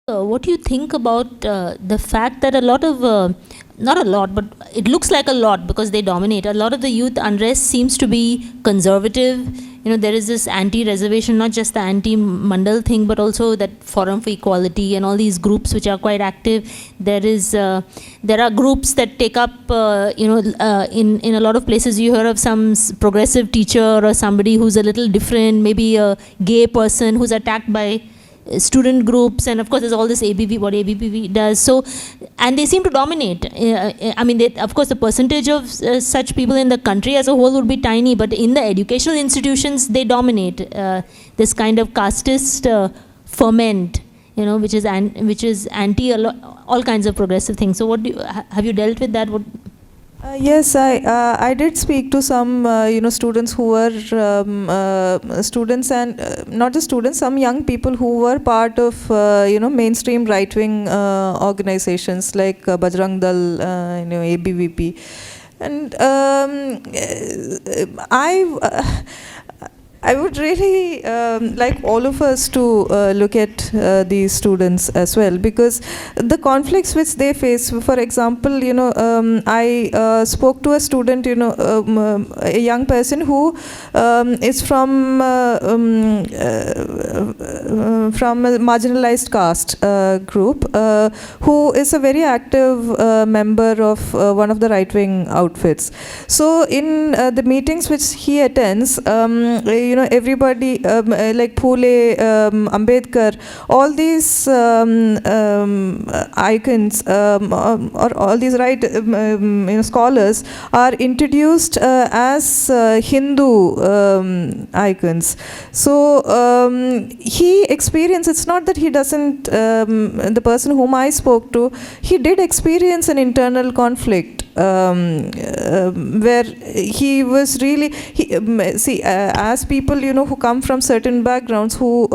What do you think about the fact that a lot of, not a lot, but it looks like a lot because they dominate. A lot of the youth unrest seems to be conservative. There is this anti-reservation, not just the anti-mandal thing, but also that Forum for Equality and all these groups which are quite active. There are groups that take up, in a lot of places you hear of some progressive teacher or somebody who's a little different, maybe a gay person who's attacked by student groups, and of course there's all this ABV, what ABV does. So, and they seem to dominate. Of course the percentage of such people in the country as a whole would be tiny, but in the educational institutions they dominate. This kind of casteist ferment, which is anti all kinds of progressive things. So what have you dealt with that? Yes, I did speak to some students who were students, and not just students, some young people who were part of mainstream right-wing organizations like Bajrang Dal, ABVP, and I would really like all of us to look at these students as well, because the conflicts which they face, for example, I spoke to a student, a young person who is from a marginalized caste group, who is a very active member of one of the right-wing outfits. So in the meetings which he attends, everybody like Phule, Ambedkar, all these icons or all these scholars are introduced as Hindu icons. So he experienced, it's not that he doesn't, the person whom I spoke to, he did experience an internal conflict where he was really, as people who come from certain backgrounds, who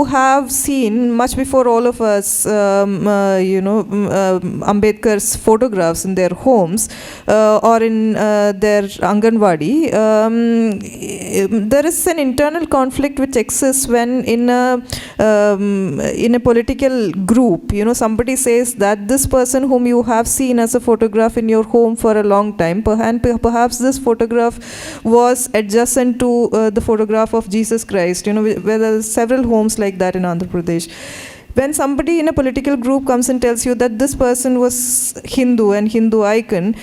have seen much before all of us Ambedkar's photographs in their homes or in their Anganwadi, there is an internal conflict which exists when in a political group, somebody says that this person whom you have seen as a photograph in your home for a long time, perhaps this photograph was adjacent to the photograph of Jesus Christ, where there are several homes like that in Andhra Pradesh. When somebody in a political group comes and tells you that this person was Hindu and Hindu icon,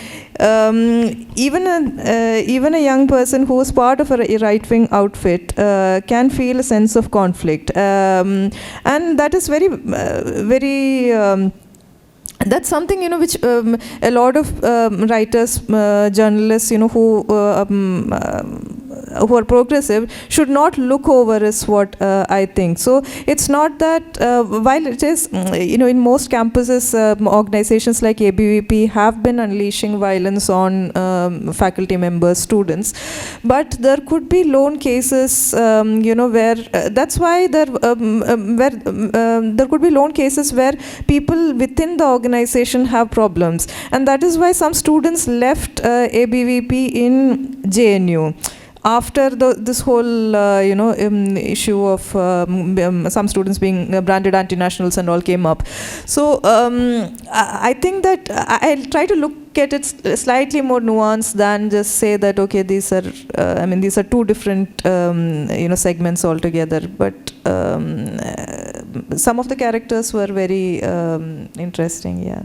even a young person who is part of a right-wing outfit can feel a sense of conflict, and that is very that's something which a lot of writers, journalists, who are progressive should not look over, is what I think. So it's not that while it is in most campuses, organizations like ABVP have been unleashing violence on faculty members, students, but there could be lone cases where that's why there could be lone cases where people within the organization have problems, and that is why some students left ABVP in JNU after this whole issue of some students being branded anti-nationals and all came up. So I think that I'll try to look at it slightly more nuanced than just say that okay, these are two different segments altogether, but some of the characters were very interesting. Yeah,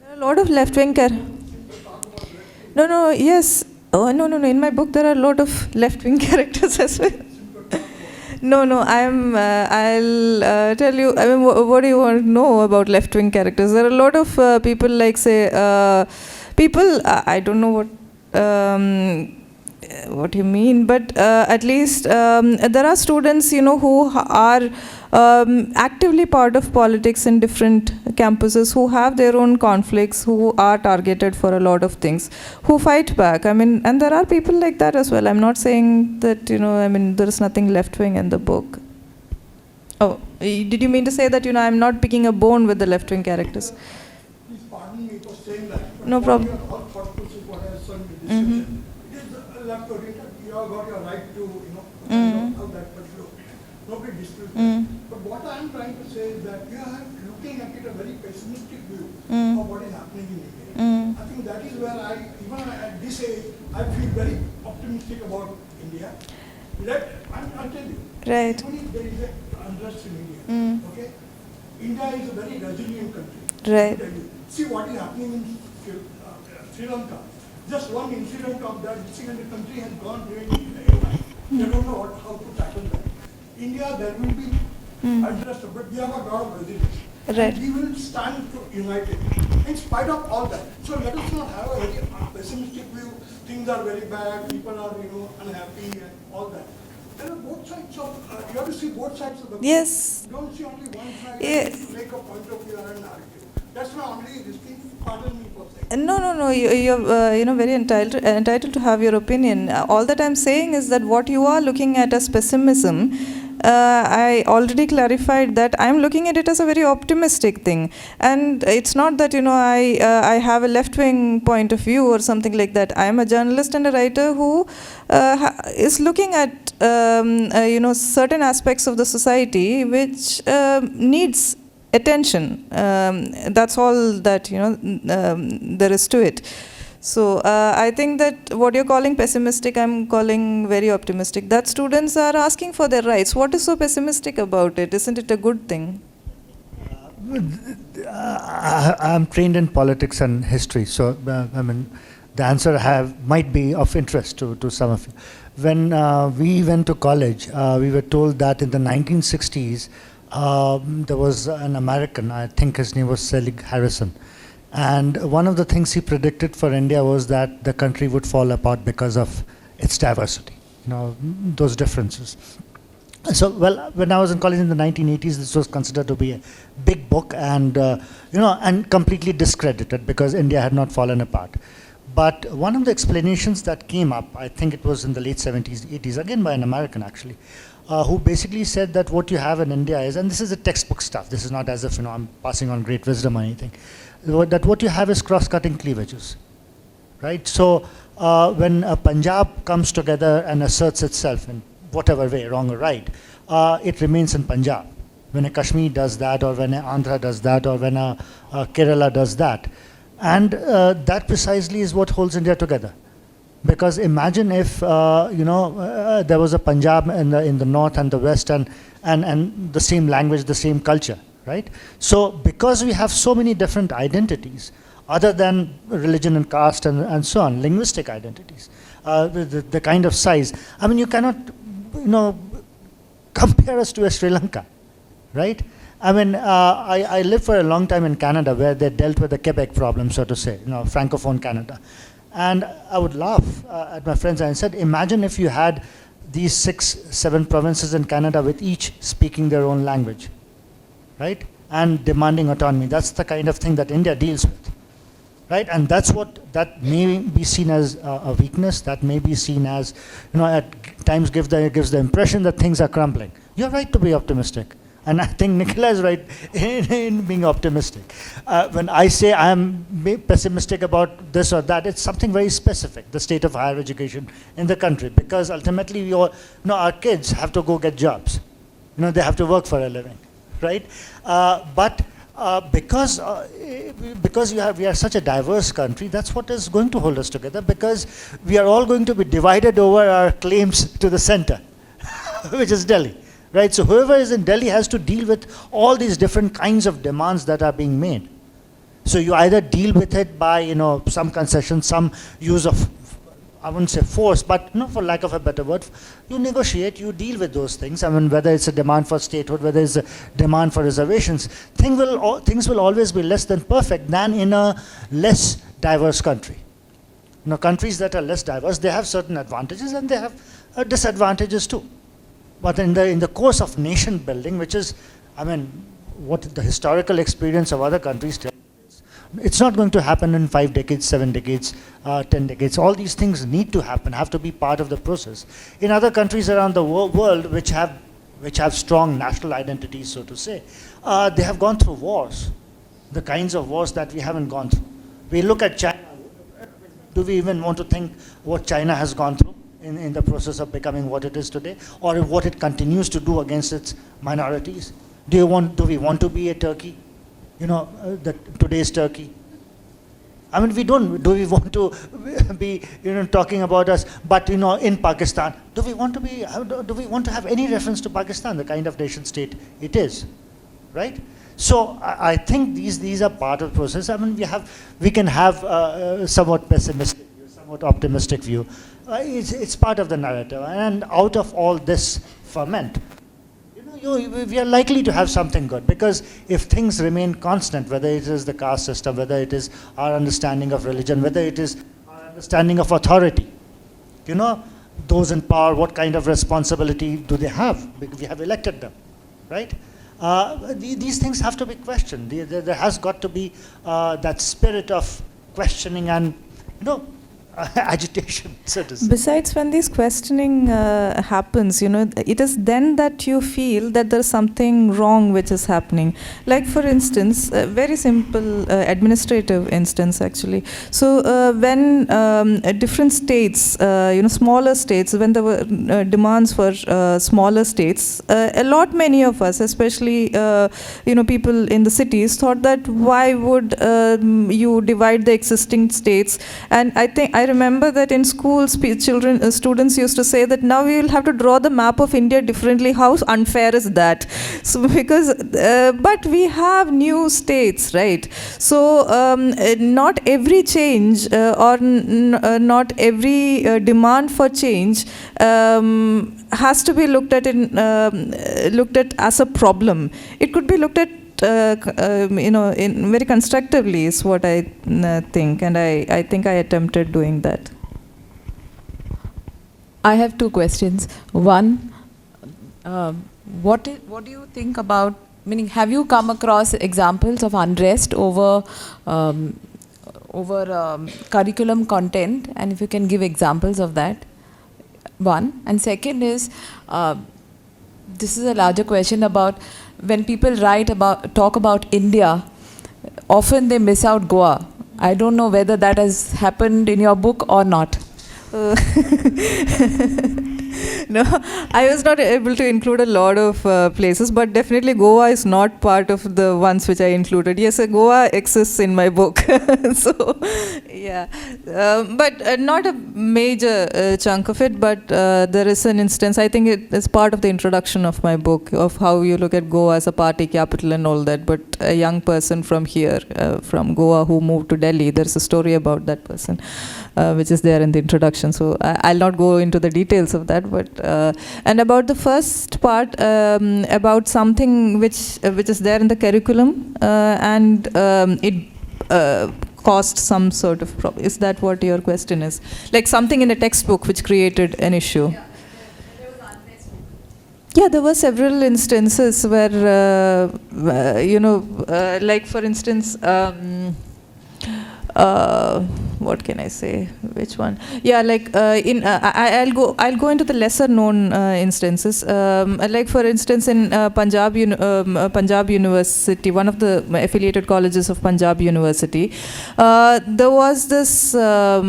there are a lot of left-wing characters. No, yes. Oh, no. In my book, there are a lot of left-wing characters as well. No, I'll tell you. What do you want to know about left-wing characters? There are a lot of people, like, say, people, I don't know what you mean, but at least there are students, who are actively part of politics in different campuses, who have their own conflicts, who are targeted for a lot of things, who fight back. And there are people like that as well. I'm not saying that, there is nothing left-wing in the book. Oh, did you mean to say that, I'm not picking a bone with the left-wing characters? Please pardon me for saying that. No problem. It is left-oriented. You have got your right to, how that particular Nobody disputes Mm. that. But what I'm trying to say is that we are looking at it a very pessimistic view Mm. of what is happening in India. Mm. I think that is where even at this age, I feel very optimistic about India. I'll tell you. Right. Even if there is a unrest in India, Mm. okay, India is a very resilient country. Right. I'll tell you. See what is happening in Sri Lanka. Just one incident of that, and the country has gone really haywire. They don't know how to tackle that. India, there will be unrest, but we have a lot of resilience. Right. And we will stand united in spite of all that. So let us not have a very pessimistic view. Things are very bad. People are, unhappy and all that. There are both sides of. You have to see both sides of the coin. Yes. You don't see only one side. Yeah. And make a point of view and narrative. That's my only this thing. Pardon me for saying. No. You're very entitled to have your opinion. All that I'm saying is that what you are looking at as pessimism, I already clarified that I'm looking at it as a very optimistic thing, and it's not that I have a left-wing point of view or something like that. I am a journalist and a writer who is looking at certain aspects of the society which needs attention. That's all that there is to it. So I think that what you're calling pessimistic, I'm calling very optimistic. That students are asking for their rights. What is so pessimistic about it? Isn't it a good thing? I'm trained in politics and history, so the answer I have might be of interest to some of you. When we went to college, we were told that in the 1960s, there was an American, I think his name was Selig Harrison, and one of the things he predicted for India was that the country would fall apart because of its diversity, those differences. So, when I was in college in the 1980s, this was considered to be a big book and, and completely discredited because India had not fallen apart. But one of the explanations that came up, I think it was in the late 70s, 80s, again by an American actually, who basically said that what you have in India is, and this is a textbook stuff, this is not as if I'm passing on great wisdom or anything, that what you have is cross-cutting cleavages, right? So when Punjab comes together and asserts itself in whatever way, wrong or right, it remains in Punjab. When a Kashmir does that, or when a Andhra does that, or when a Kerala does that. And that precisely is what holds India together. Because imagine if there was a Punjab in the north and the west and the same language, the same culture, right? So because we have so many different identities, other than religion and caste and so on, linguistic identities, the kind of size, you cannot compare us to a Sri Lanka, right? I lived for a long time in Canada where they dealt with the Quebec problem, so to say, Francophone Canada. And I would laugh at my friends and said, imagine if you had these 6-7 provinces in Canada with each speaking their own language, right? And demanding autonomy. That's the kind of thing that India deals with, right? And that may be seen as a weakness, that may be seen as, at times gives the impression that things are crumbling. You're right to be optimistic. And I think Nikhila is right in being optimistic. When I say I am pessimistic about this or that, it's something very specific, the state of higher education in the country. Because ultimately, our kids have to go get jobs. They have to work for a living, right? But because we are such a diverse country, that's what is going to hold us together, because we are all going to be divided over our claims to the center, which is Delhi. Right, so whoever is in Delhi has to deal with all these different kinds of demands that are being made. So you either deal with it by, some concession, some use of, I wouldn't say force, but for lack of a better word, you negotiate, you deal with those things. Whether it's a demand for statehood, whether it's a demand for reservations, things will always be less than perfect than in a less diverse country. Countries that are less diverse, they have certain advantages and they have disadvantages too. But in the course of nation building, which is, what the historical experience of other countries tells us, it's not going to happen in 5 decades, 7 decades, 10 decades. All these things need to happen, have to be part of the process. In other countries around the world which have strong national identities, so to say, they have gone through wars, the kinds of wars that we haven't gone through. We look at China. Do we even want to think what China has gone through in the process of becoming what it is today, or what it continues to do against its minorities? Do we want to be a Turkey? Today's Turkey? I mean, do we want to be, talking about us, but, in Pakistan, do we want to have any reference to Pakistan, the kind of nation state it is, right? So I think these are part of the process. I mean, we can have somewhat pessimistic view, somewhat optimistic view. It's part of the narrative, and out of all this ferment, we are likely to have something good, because if things remain constant, whether it is the caste system, whether it is our understanding of religion, whether it is our understanding of authority, those in power, what kind of responsibility do they have? Because we have elected them, right? These things have to be questioned. There has got to be that spirit of questioning and, agitation, so to say. Besides, when this questioning happens, it is then that you feel that there is something wrong which is happening. Like, for instance, a very simple administrative instance, actually. So when different states, smaller states, when there were demands for smaller states, many of us, especially people in the cities, thought that why would you divide the existing states? And I remember that in school, students used to say that now we will have to draw the map of India differently. How unfair is that? So but we have new states, right? So not every change or not every demand for change has to be looked at as a problem. It could be looked at in very constructively, is what I think, and I think I attempted doing that. I have two questions. One, what do you think about? Meaning, have you come across examples of unrest over curriculum content, and if you can give examples of that? One, and second is, this is a larger question about when people talk about India, often they miss out Goa. I don't know whether that has happened in your book or not. No, I was not able to include a lot of places, but definitely Goa is not part of the ones which I included. Yes, Goa exists in my book. So, yeah. But not a major chunk of it, but there is an instance, I think it is part of the introduction of my book, of how you look at Goa as a party capital and all that. But a young person from here, from Goa, who moved to Delhi, there's a story about that person, which is there in the introduction. So I'll not go into the details of that, but and about the first part, about something which is there in the curriculum, and it caused some sort of problem. Is that what your question is? Like something in a textbook which created an issue? Yeah, there were several instances where, like for instance, what can I say? Which one? Yeah, like I'll go into the lesser known instances. Like for instance, in Punjab University, one of the affiliated colleges of Punjab University, there was this there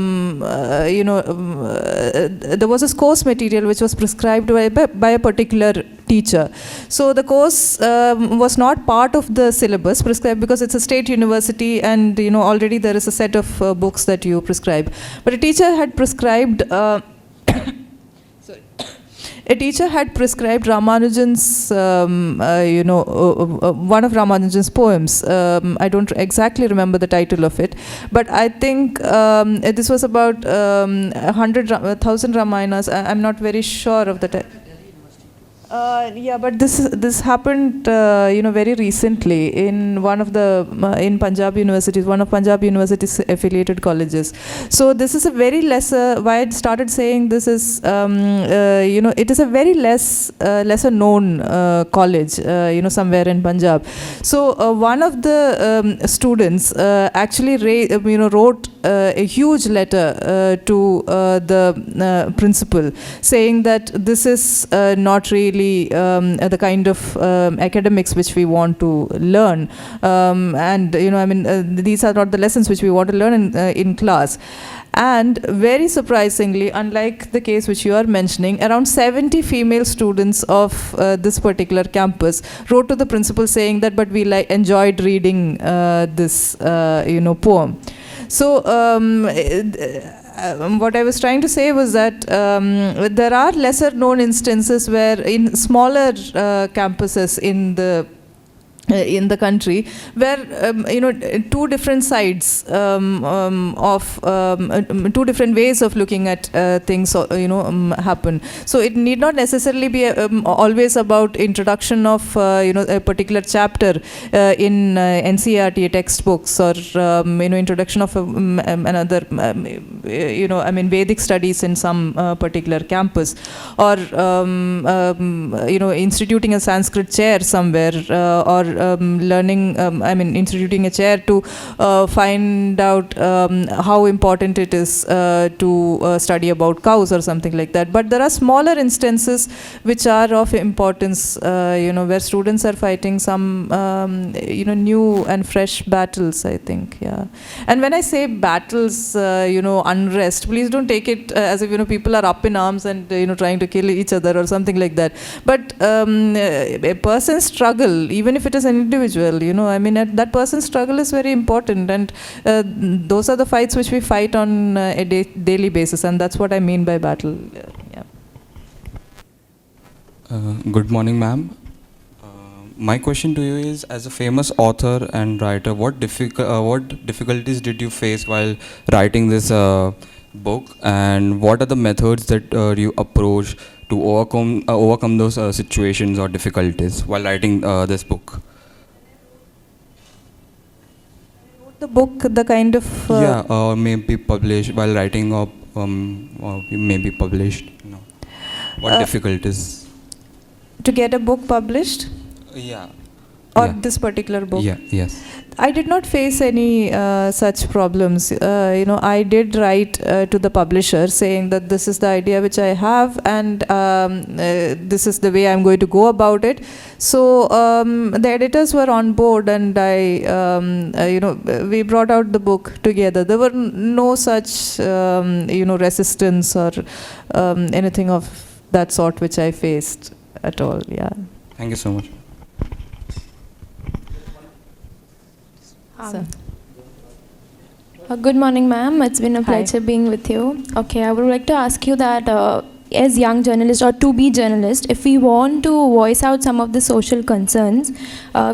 was this course material which was prescribed by a particular teacher. So the course was not part of the syllabus prescribed, because it's a state university, and already there is a set of books that you prescribe. But a teacher had prescribed Ramanujan's, one of Ramanujan's poems. I don't exactly remember the title of it, but I think this was about 100,000 Ramayanas. I'm not very sure of the title. Yeah, but this happened, very recently in one of the in Punjab Universities, one of Punjab University's affiliated colleges. So this is a very lesser. Why I started saying this is, it is a very lesser known college, somewhere in Punjab. So one of the students actually wrote a huge letter to the principal, saying that this is not really the kind of academics which we want to learn, and these are not the lessons which we want to learn in class. And very surprisingly, unlike the case which you are mentioning, around 70 female students of this particular campus wrote to the principal saying that, but we enjoyed reading this poem. So what I was trying to say was that there are lesser known instances where in smaller campuses in the country, where two different sides of two different ways of looking at things happen. So it need not necessarily be always about introduction of a particular chapter in NCERT textbooks, or introduction of another Vedic studies in some particular campus, or instituting a Sanskrit chair somewhere, or instituting a chair to find out how important it is to study about cows or something like that. But there are smaller instances which are of importance, where students are fighting some, new and fresh battles, I think. Yeah. And when I say battles, unrest, please don't take it as if, people are up in arms and, trying to kill each other or something like that. But a person's struggle, even if it is an individual, that person's struggle is very important, and those are the fights which we fight on a daily basis, and that's what I mean by battle. Yeah. Good morning, ma'am. My question to you is, as a famous author and writer, what difficulties did you face while writing this book, and what are the methods that you approach to overcome those situations or difficulties while writing this book? The book, the kind of or maybe published while writing, or maybe published. No. What difficulties? To get a book published? Yeah. Or Yeah. this particular book? Yeah. Yes. I did not face any such problems. I did write to the publisher saying that this is the idea which I have, and this is the way I'm going to go about it. So the editors were on board, and we brought out the book together. There were no such resistance or anything of that sort which I faced at all. Yeah. Thank you so much. Good morning, ma'am. It's been a pleasure being with you. Okay, I would like to ask you that as young journalists, or to be journalists, if we want to voice out some of the social concerns,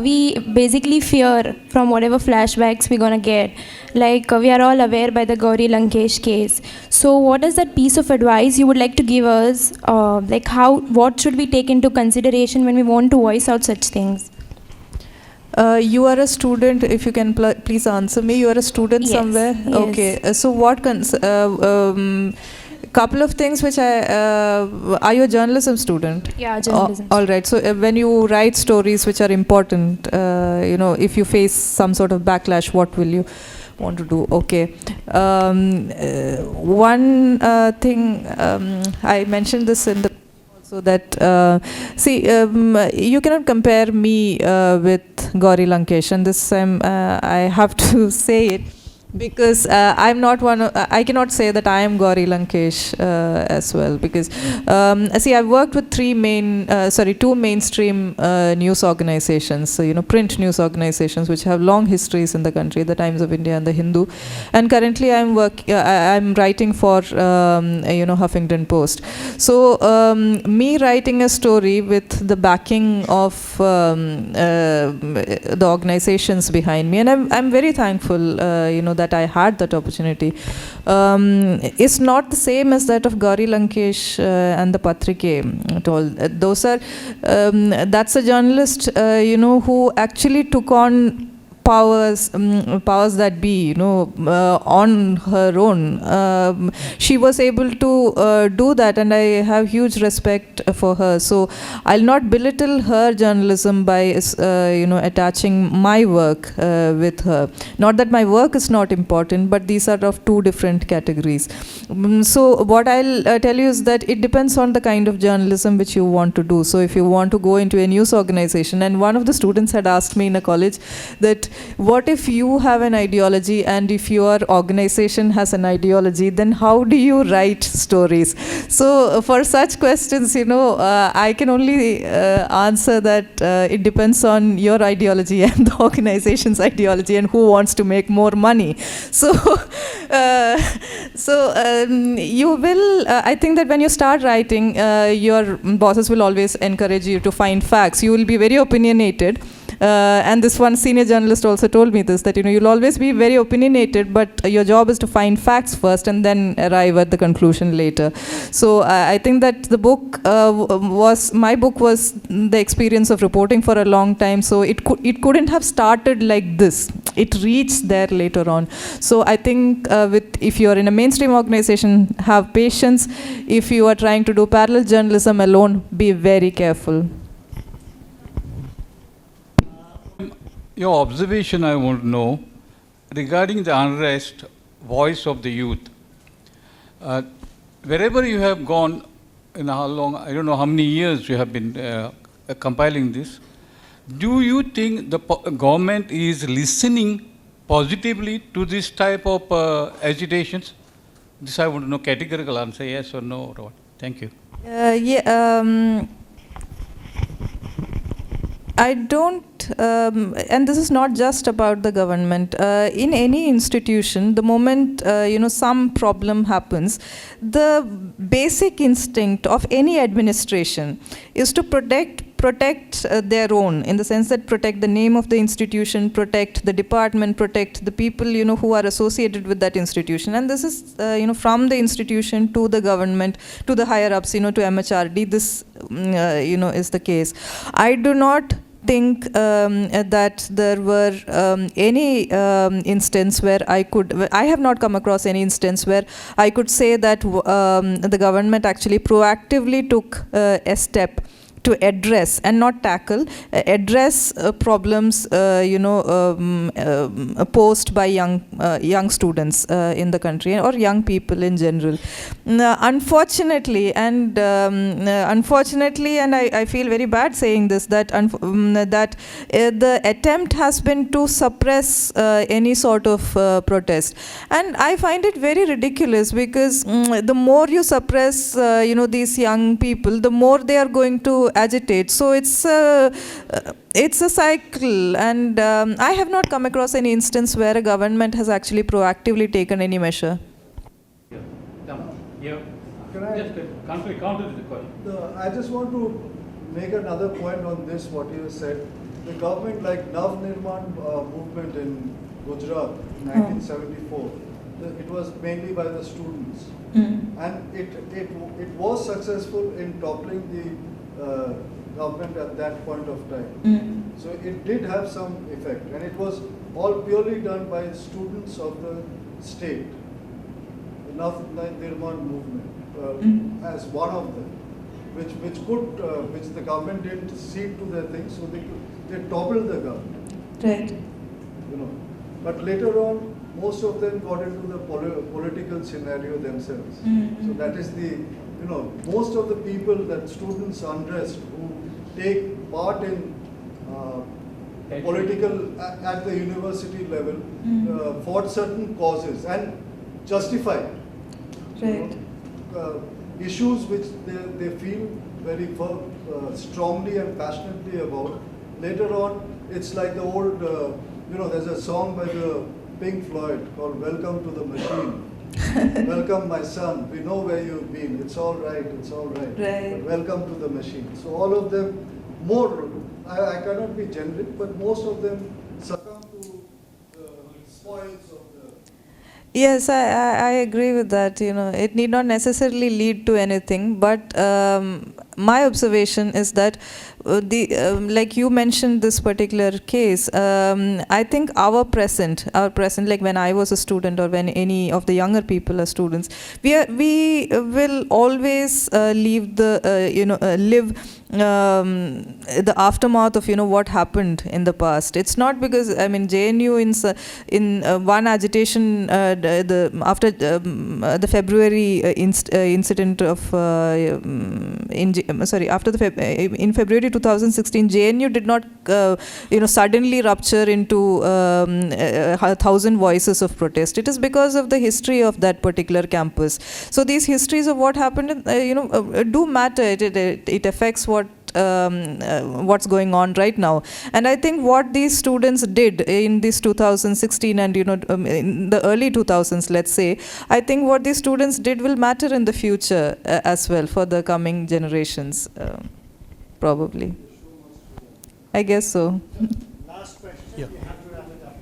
we basically fear from whatever flashbacks we're going to get. Like we are all aware by the Gauri Lankesh case. So what is that piece of advice you would like to give us? What should we take into consideration when we want to voice out such things? You are a student, if you can please answer me. You are a student somewhere? Yes. Okay. So what couple of things which are you a journalism student? Yeah, journalism. All right. So when you write stories which are important, if you face some sort of backlash, what will you want to do? Okay. One thing, I mentioned this in the so that, you cannot compare me with Gauri Lankesh, and this time I have to say it, because I'm not I cannot say that I am Gauri Lankesh as well, because I've worked with two mainstream news organizations, so print news organizations which have long histories in the country, the Times of India and the Hindu, and currently I'm writing for Huffington Post. So me writing a story with the backing of the organizations behind me, and I'm very thankful that I had that opportunity, is not the same as that of Gauri Lankesh and the Patrike at all. Those are that's a journalist who actually took on powers that be, on her own. She was able to do that, and I have huge respect for her. So I'll not belittle her journalism by attaching my work with her. Not that my work is not important, but these are of two different categories. So what I'll tell you is that it depends on the kind of journalism which you want to do. So if you want to go into a news organization, and one of the students had asked me in a college that what if you have an ideology and if your organization has an ideology, then how do you write stories? So for such questions, I can only answer that it depends on your ideology and the organization's ideology and who wants to make more money. So, you will, I think that when you start writing, your bosses will always encourage you to find facts. You will be very opinionated. And this one senior journalist also told me this, that you'll always be very opinionated, but your job is to find facts first and then arrive at the conclusion later. So I think that the book my book was the experience of reporting for a long time. So it couldn't have started like this. It reached there later on. So I think if you're in a mainstream organization, have patience. If you are trying to do parallel journalism alone, be very careful. Your observation I want to know regarding the unrest, voice of the youth. Wherever you have gone, in how long, I don't know how many years you have been compiling this, do you think the government is listening positively to this type of agitations? This I want to know, categorical answer, yes or no, or what? Thank you. I don't, and this is not just about the government. In any institution, the moment some problem happens, the basic instinct of any administration is to protect their own, in the sense that protect the name of the institution, protect the department, protect the people who are associated with that institution. And this is from the institution to the government, to the higher ups, to MHRD. This is the case. I do not think that there were any instance where I have not come across any instance where I could say that the government actually proactively took a step to address and not tackle, address problems posed by young students in the country, or young people in general. Unfortunately, and I feel very bad saying this, that the attempt has been to suppress any sort of protest, and I find it very ridiculous, because the more you suppress these young people, the more they are going to agitate. So it's a cycle, and I have not come across any instance where a government has actually proactively taken any measure. Can I just counter the question? I just want to make another point on this, what you said. The government, like Nav Nirman movement in Gujarat in 1974, it was mainly by the students. And it was successful in toppling the government at that point of time. So it did have some effect, and it was all purely done by students of the state. The Nav Nirman movement as one of them, which the government didn't cede to their things, so they toppled the government. Right. But later on, most of them got into the political scenario themselves. So that is the, most of the people, that students unrest who take part in political at the university level for certain causes and justified. Right. Issues which they feel very strongly and passionately about. Later on, it's like the old, there's a song by the Pink Floyd called "Welcome to the Machine." Welcome, my son. We know where you've been. It's all right. It's all right. Right. Welcome to the machine. So all of them, I cannot be generic, but most of them succumb to the spoils of the. Yes, I agree with that. It need not necessarily lead to anything, but my observation is that like you mentioned this particular case, I think our present, like when I was a student, or when any of the younger people are students, we will always live the aftermath of what happened in the past. It's not because JNU in one agitation after the February incident of in in February 2016, JNU did not, suddenly rupture into 1,000 voices of protest. It is because of the history of that particular campus. So these histories of what happened, do matter. It affects what's going on right now. And I think what these students did in this 2016 and in the early 2000s, let's say, I think what these students did will matter in the future as well for the coming generations, probably. I guess so. Last question. Yeah. We have to wrap it up.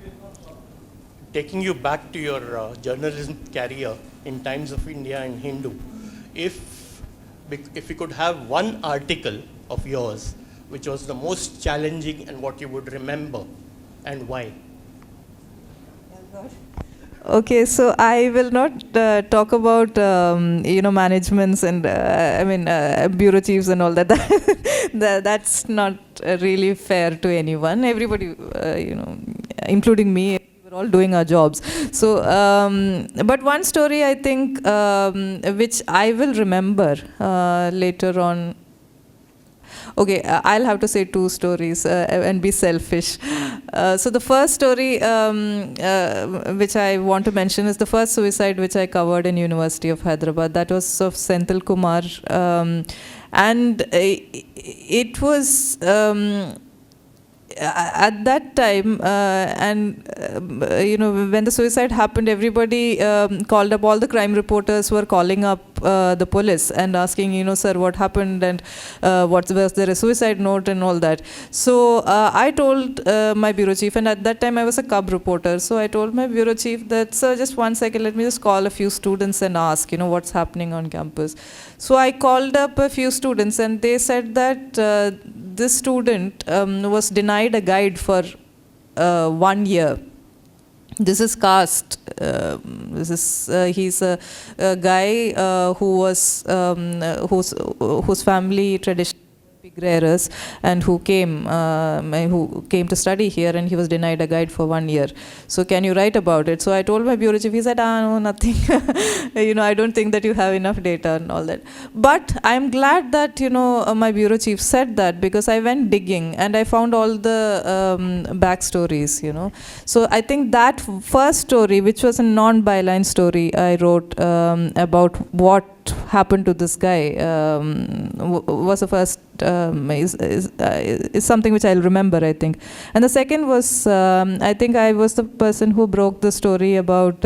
Taking you back to your journalism career in Times of India and Hindu, if you could have one article of yours which was the most challenging and what you would remember and why? Okay, so I will not talk about managements and bureau chiefs and all that. That's not really fair to anyone. Everybody, including me, we're all doing our jobs. So, but one story I think which I will remember later on. Okay, I'll have to say two stories and be selfish. So the first story which I want to mention is the first suicide which I covered in University of Hyderabad. That was of Senthil Kumar. And it was... at that time, when the suicide happened, everybody called up, all the crime reporters were calling up the police and asking, sir, what happened and was there a suicide note and all that. So I told my bureau chief, and at that time I was a cub reporter, so I told my bureau chief that, sir, just 1 second, let me just call a few students and ask, what's happening on campus. So I called up a few students and they said that this student was denied a guide for 1 year. This is caste. He's a guy who was whose family tradition pig rearers and who came to study here, and he was denied a guide for 1 year. So can you write about it? So I told my bureau chief. He said, no, nothing. I don't think that you have enough data and all that. But I'm glad that my bureau chief said that, because I went digging and I found all the backstories. So I think that first story, which was a non-byline story, I wrote about what happened to this guy, was the first. Is something which I'll remember, I think. And the second was, I think I was the person who broke the story about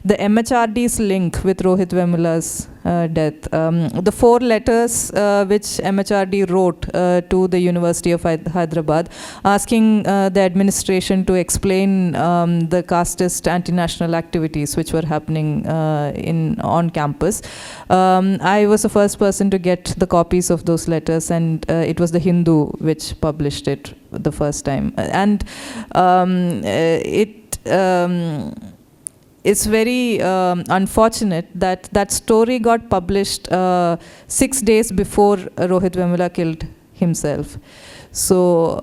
the MHRD's link with Rohit Vemula's death. The 4 letters which MHRD wrote to the University of Hyderabad, asking the administration to explain the casteist anti-national activities which were happening on campus. I was the first person to get the copies of those letters, and it was the Hindu which published it the first time. And it's very unfortunate that that story got published 6 days before Rohit Vemula killed himself. So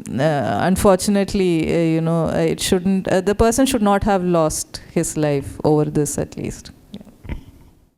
unfortunately, it shouldn't. The person should not have lost his life over this, at least.